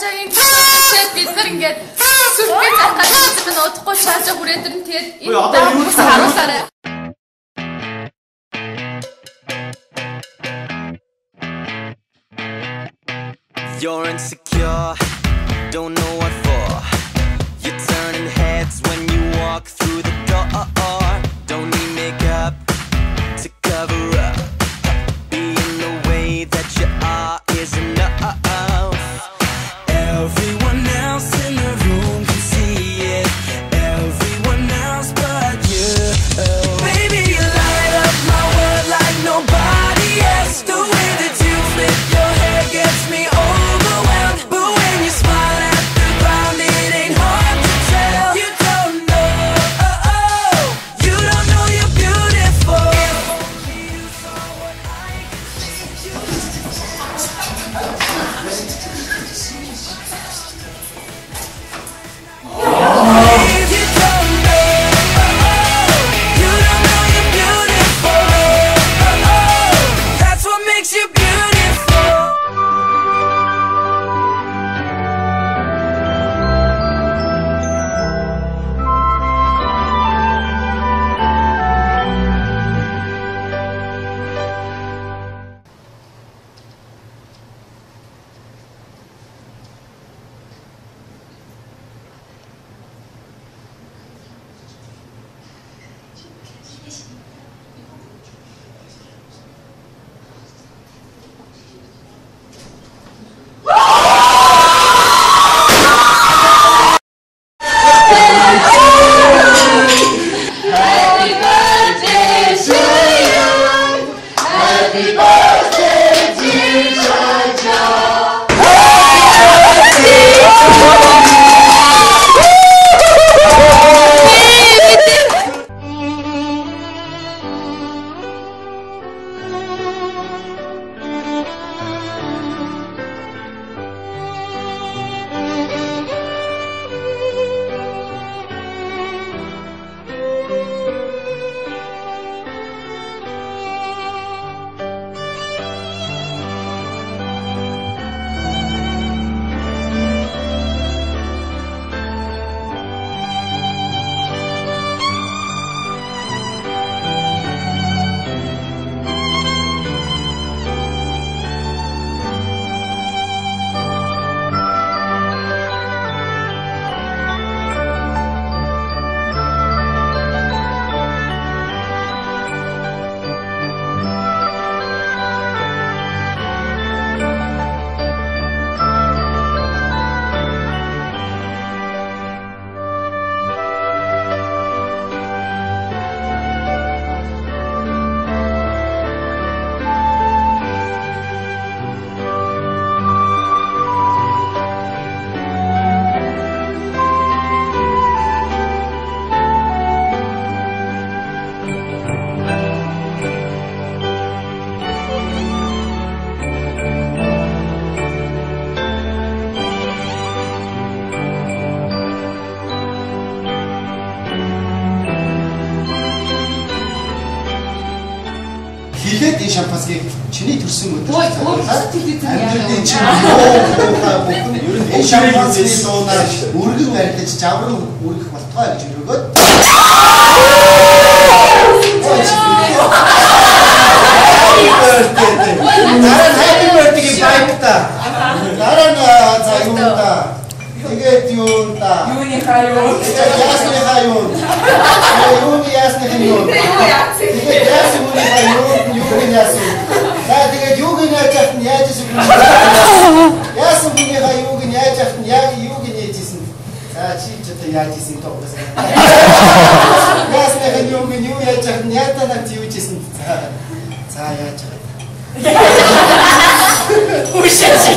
шаажаагийн бид нар ингээд сүрхий захаад бид удахгүй шаажаа хүрээд ирэн тэгээд энэ хүмүүс харуулаарай. You're insecure, don't know what for. You're turning heads when you walk through the door. Don't need makeup to cover up. Being the way that you are is enough. Everyone else in the room can see it. Everyone else but you. Baby, you light up my world like nobody else. The way that you flip your hair gets me overwhelmed. But when you smile at the ground, it ain't hard to tell. You don't know, you don't know you're beautiful. You saw what I Хилээд энэ шампанскийг чиний төрсөн өдөр Амжилтын чинь энэ шампанскны дуунаар өргөн арилж жаврын өргөх болтгой гэж өргөөд Happy birthday байта. Дараа за юу та. Тэгээд юу та. Юуны хаяа. Ясны хаяа. Юуны ясны хаяа. Тэгээд ясны хаяа, юуны ясны. Тэгээд юуны ясны яажсэн. Ясны хаяа, юуны яажсэн, юуны яажсэн. За чи ч одоо яажсэн тоогоос. Ясны хаяа, юуны яажсэн, ятана чи юужсэн. За яаж. Ушээ чи.